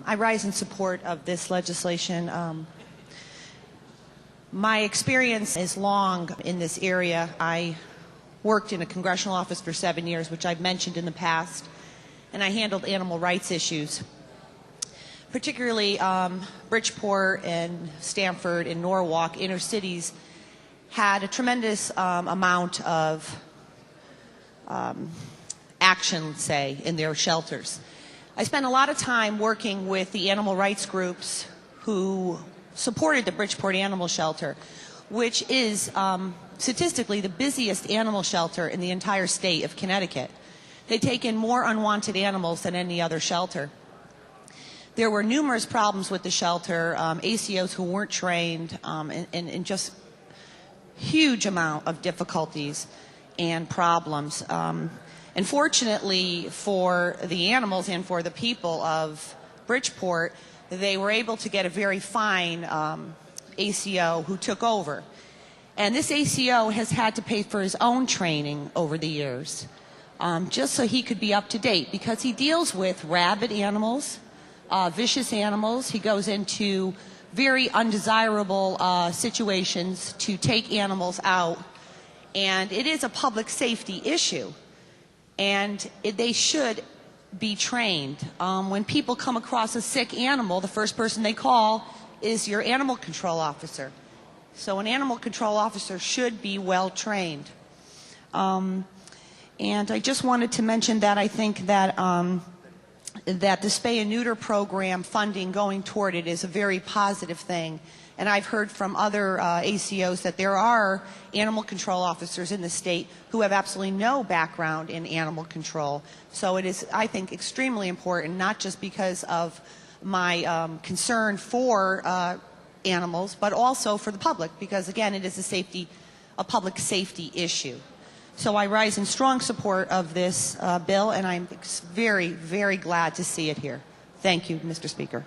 I rise in support of this legislation. My experience is long in this area. I worked in a congressional office for 7 years, which I've mentioned in the past, and I handled animal rights issues. Particularly Bridgeport and Stamford and Norwalk, inner cities, had a tremendous amount of action, say, in their shelters. I spent a lot of time working with the animal rights groups who supported the Bridgeport Animal Shelter, which is statistically the busiest animal shelter in the entire state of Connecticut. They take in more unwanted animals than any other shelter. There were numerous problems with the shelter, ACOs who weren't trained, and just huge amount of difficulties and problems. Unfortunately for the animals and for the people of Bridgeport, they were able to get a very fine ACO who took over. And this ACO has had to pay for his own training over the years, just so he could be up to date, because he deals with rabid animals, vicious animals. He goes into very undesirable situations to take animals out, and it is a public safety issue, and they should be trained. When people come across a sick animal, the first person they call is your animal control officer. So an animal control officer should be well trained. And I just wanted to mention that I think that that the spay and neuter program funding going toward it is a very positive thing. And I've heard from other ACOs that there are animal control officers in the state who have absolutely no background in animal control. So it is, I think, extremely important, not just because of my concern for animals, but also for the public, because again, it is a public safety issue. So I rise in strong support of this bill, and I'm very, very glad to see it here. Thank you, Mr. Speaker.